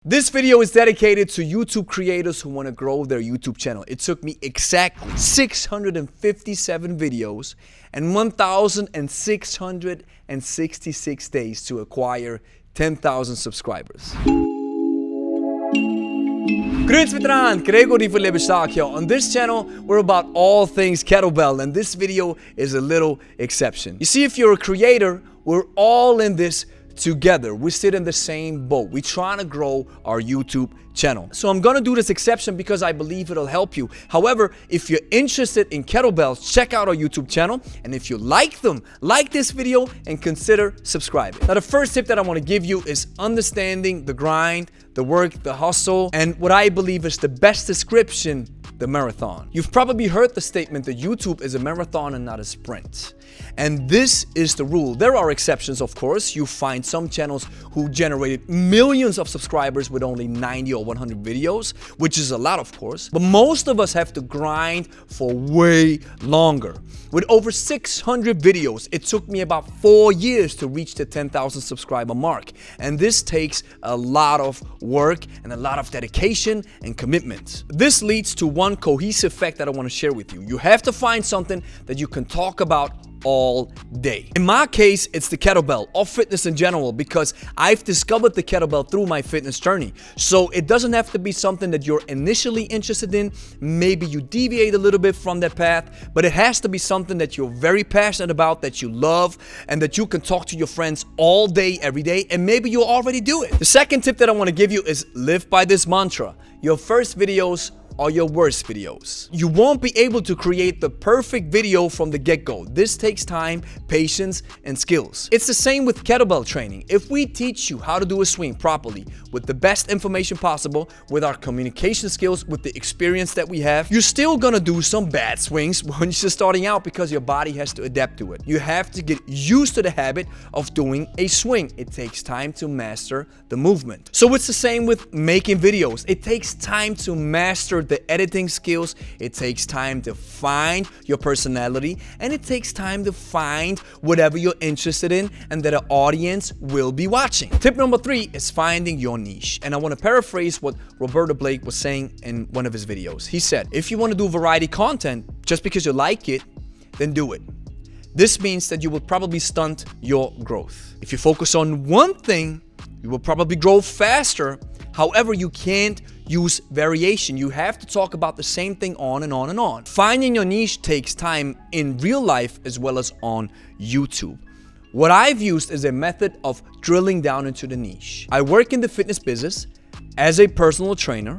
This video is dedicated to YouTube creators who want to grow their YouTube channel. It took me exactly 657 videos and 1,666 days to acquire 10,000 subscribers. Grüß veteran, Gregory for here. On this channel, we're about all things kettlebell, and this video is a little exception. You see, if you're a creator, we're all in this together. We sit in the same boat. We're trying to grow our YouTube channel. So I'm gonna do this exception because I believe it'll help you. However, if you're interested in kettlebells, check out our YouTube channel. And if you like them, like this video and consider subscribing. Now, the first tip that I want to give you is understanding the grind, the work, the hustle, and what I believe is the best description, the marathon. You've probably heard the statement that YouTube is a marathon and not a sprint. And this is the rule. There are exceptions, of course. You find some channels who generated millions of subscribers with only 90 or 100 videos, which is a lot, of course. But most of us have to grind for way longer. With over 600 videos, it took me about 4 years to reach the 10,000 subscriber mark. And this takes a lot of work and a lot of dedication and commitment. This leads to one cohesive fact that I want to share with you. You have to find something that you can talk about all day. In my case, it's the kettlebell or fitness in general, because I've discovered the kettlebell through my fitness journey. So it doesn't have to be something that you're initially interested in. Maybe you deviate a little bit from that path, but it has to be something that you're very passionate about, that you love, and that you can talk to your friends all day, every day, and maybe you already do it. The second tip that I want to give you is live by this mantra. Your first videos are your worst videos. You won't be able to create the perfect video from the get-go. This takes time, patience, and skills. It's the same with kettlebell training. If we teach you how to do a swing properly, with the best information possible, with our communication skills, with the experience that we have, you're still gonna do some bad swings when you're starting out because your body has to adapt to it. You have to get used to the habit of doing a swing. It takes time to master the movement. So it's the same with making videos. It takes time to master the editing skills. It takes time to find your personality, and it takes time to find whatever you're interested in and that an audience will be watching. Tip number 3 is finding your niche. And I want to paraphrase what Roberto Blake was saying in one of his videos. He said, if you want to do variety content just because you like it, then do it. This means that you will probably stunt your growth. If you focus on one thing, you will probably grow faster. However, you can't use variation. You have to talk about the same thing on and on and on. Finding your niche takes time in real life as well as on YouTube. What I've used is a method of drilling down into the niche. I work in the fitness business as a personal trainer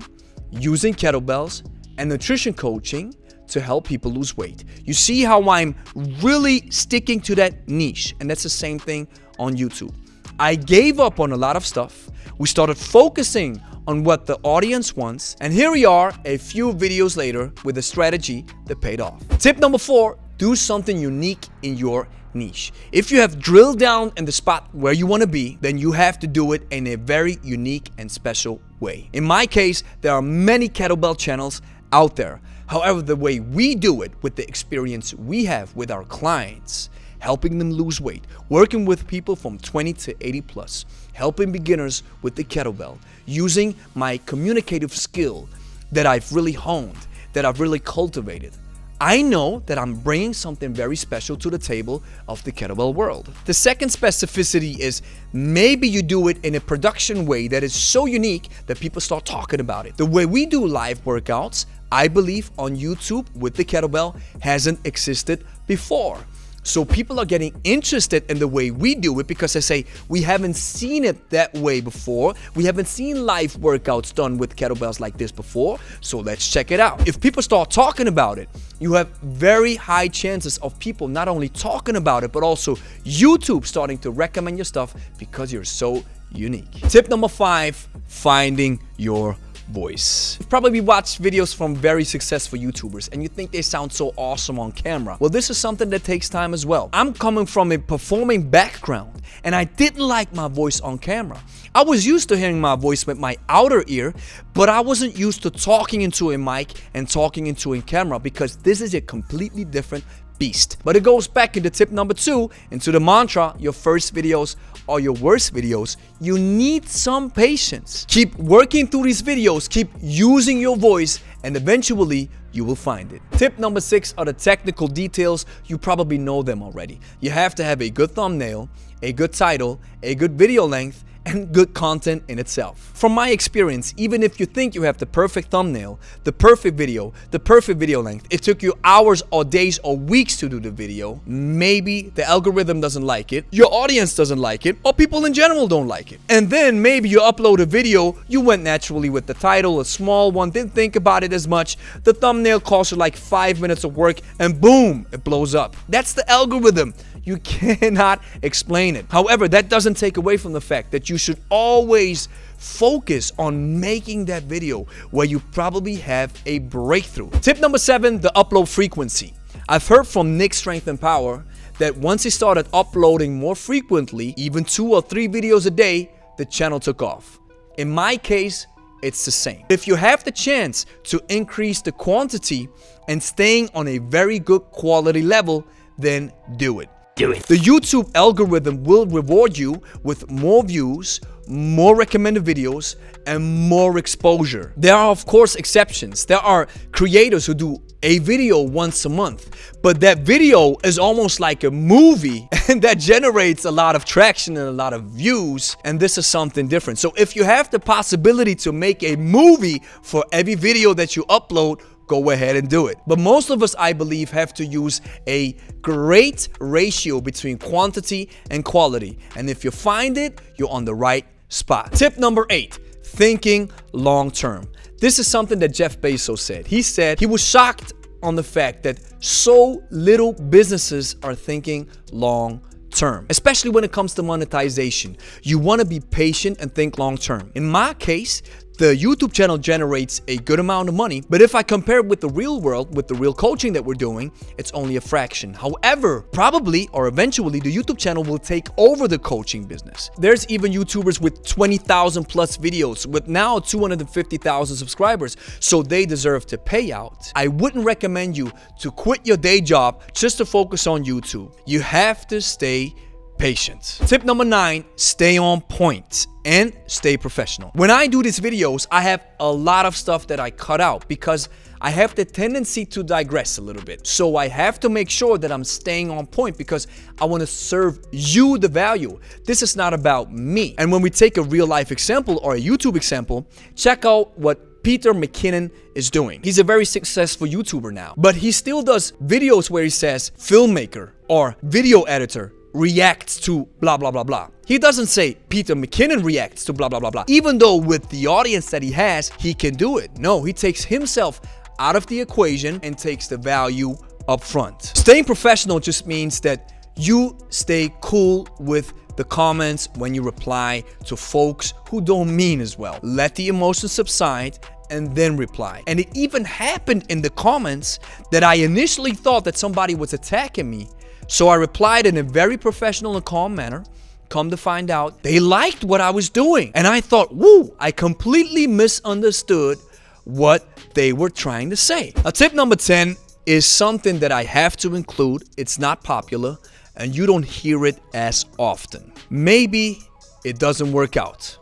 using kettlebells and nutrition coaching to help people lose weight. You see how I'm really sticking to that niche, and that's the same thing on YouTube. I gave up on a lot of stuff. We started focusing on what the audience wants, and here we are a few videos later with a strategy that paid off. Tip number 4, do something unique in your niche. If you have drilled down in the spot where you want to be, then you have to do it in a very unique and special way. In my case, there are many kettlebell channels out there. However, the way we do it, with the experience we have with our clients, helping them lose weight, working with people from 20 to 80 plus, helping beginners with the kettlebell, using my communicative skill that I've really honed, that I've really cultivated. I know that I'm bringing something very special to the table of the kettlebell world. The second specificity is maybe you do it in a production way that is so unique that people start talking about it. The way we do live workouts, I believe on YouTube with the kettlebell hasn't existed before. So people are getting interested in the way we do it because they say, we haven't seen it that way before. We haven't seen live workouts done with kettlebells like this before. So let's check it out. If people start talking about it, you have very high chances of people not only talking about it, but also YouTube starting to recommend your stuff because you're so unique. Tip number 5, finding your voice. You've probably watched videos from very successful YouTubers and you think they sound so awesome on camera. Well, this is something that takes time as well. I'm coming from a performing background and I didn't like my voice on camera. I was used to hearing my voice with my outer ear, but I wasn't used to talking into a mic and talking into a camera because this is a completely different beast. But it goes back into tip number 2, into the mantra, your first videos are your worst videos. You need some patience. Keep working through these videos, keep using your voice, and eventually you will find it. Tip number 6 are the technical details. You probably know them already. You have to have a good thumbnail, a good title, a good video length, and good content in itself. From my experience, even if you think you have the perfect thumbnail, the perfect video length, it took you hours or days or weeks to do the video, maybe the algorithm doesn't like it, your audience doesn't like it, or people in general don't like it. And then maybe you upload a video, you went naturally with the title, a small one, didn't think about it as much, the thumbnail cost you like 5 minutes of work, and boom, it blows up. That's the algorithm. You cannot explain it. However, that doesn't take away from the fact that you should always focus on making that video where you probably have a breakthrough. Tip number 7, the upload frequency. I've heard from Nick Strength and Power that once he started uploading more frequently, even 2 or 3 videos a day, the channel took off. In my case, it's the same. If you have the chance to increase the quantity and staying on a very good quality level, then do it. The YouTube algorithm will reward you with more views, more recommended videos, and more exposure. There are of course exceptions. There are creators who do a video once a month, but that video is almost like a movie and that generates a lot of traction and a lot of views, and this is something different. So if you have the possibility to make a movie for every video that you upload, go ahead and do it. But most of us, I believe, have to use a great ratio between quantity and quality. And if you find it, you're on the right spot. Tip number 8, thinking long term. This is something that Jeff Bezos said. He said he was shocked on the fact that so little businesses are thinking long term, especially when it comes to monetization. You want to be patient and think long term. In my case, the YouTube channel generates a good amount of money, but if I compare it with the real world, with the real coaching that we're doing, it's only a fraction. However, probably or eventually the YouTube channel will take over the coaching business. There's even YouTubers with 20,000 plus videos with now 250,000 subscribers, so they deserve to pay out. I wouldn't recommend you to quit your day job just to focus on YouTube. You have to stay patient. Tip number 9, stay on point and stay professional. When I do these videos, I have a lot of stuff that I cut out because I have the tendency to digress a little bit. So I have to make sure that I'm staying on point because I want to serve you the value. This is not about me. And when we take a real life example or a YouTube example, check out what Peter McKinnon is doing. He's a very successful YouTuber now, but he still does videos where he says filmmaker or video editor reacts to blah blah blah blah. He doesn't say Peter McKinnon reacts to blah blah blah blah, even though with the audience that he has, he can do it. No, he takes himself out of the equation and takes the value up front. Staying professional just means that you stay cool with the comments when you reply to folks who don't mean as well. Let the emotions subside and then reply. And it even happened in the comments that I initially thought that somebody was attacking me. So I replied in a very professional and calm manner. Come to find out, they liked what I was doing. And I thought, woo, I completely misunderstood what they were trying to say. Now, tip number 10 is something that I have to include. It's not popular and you don't hear it as often. Maybe it doesn't work out.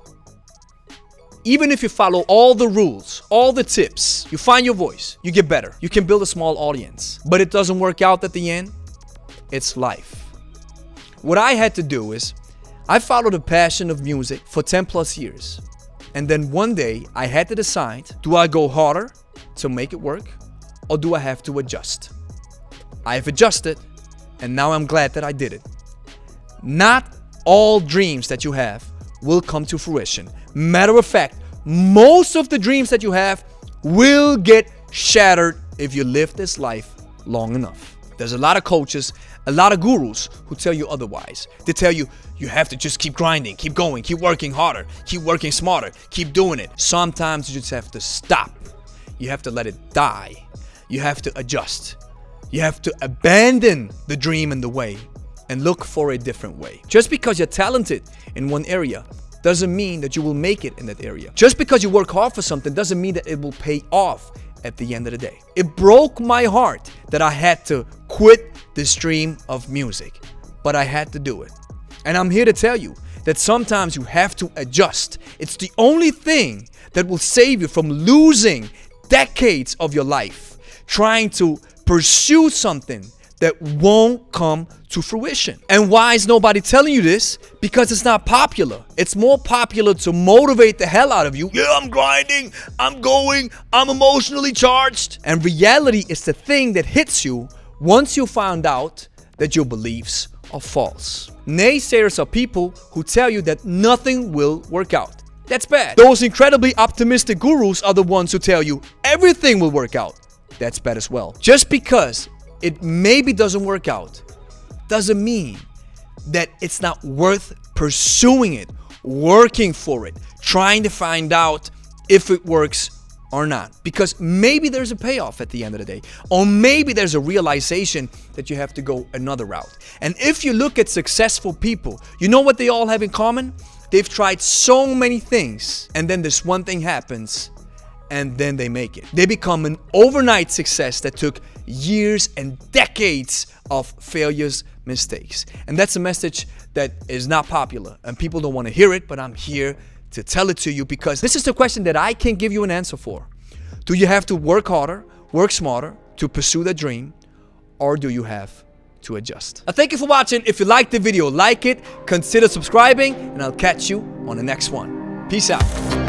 Even if you follow all the rules, all the tips, you find your voice, you get better, you can build a small audience, but it doesn't work out at the end, it's life. What I had to do is, I followed a passion of music for 10 plus years. And then one day, I had to decide, do I go harder to make it work, or do I have to adjust? I have adjusted, and now I'm glad that I did it. Not all dreams that you have will come to fruition. Matter of fact, most of the dreams that you have will get shattered if you live this life long enough. There's a lot of coaches, a lot of gurus who tell you otherwise. They tell you, you have to just keep grinding, keep going, keep working harder, keep working smarter, keep doing it. Sometimes you just have to stop. You have to let it die. You have to adjust. You have to abandon the dream and the way and look for a different way. Just because you're talented in one area doesn't mean that you will make it in that area. Just because you work hard for something doesn't mean that it will pay off at the end of the day. It broke my heart that I had to quit this dream of music, but I had to do it. And I'm here to tell you that sometimes you have to adjust. It's the only thing that will save you from losing decades of your life trying to pursue something that won't come to fruition. And why is nobody telling you this? Because it's not popular. It's more popular to motivate the hell out of you. Yeah, I'm grinding, I'm going, I'm emotionally charged. And reality is the thing that hits you once you found out that your beliefs are false. Naysayers are people who tell you that nothing will work out. That's bad. Those incredibly optimistic gurus are the ones who tell you everything will work out. That's bad as well. Just because it maybe doesn't work out doesn't mean that it's not worth pursuing it, working for it, trying to find out if it works or not. Because maybe there's a payoff at the end of the day, or maybe there's a realization that you have to go another route. And if you look at successful people, you know what they all have in common? They've tried so many things, and then this one thing happens, and then they make it. They become an overnight success that took years and decades of failures, mistakes. And that's a message that is not popular, and people don't want to hear it, but I'm here to tell it to you because this is the question that I can't give you an answer for. Do you have to work harder, work smarter to pursue that dream, or do you have to adjust? Thank you for watching. If you liked the video, like it, consider subscribing, and I'll catch you on the next one. Peace out.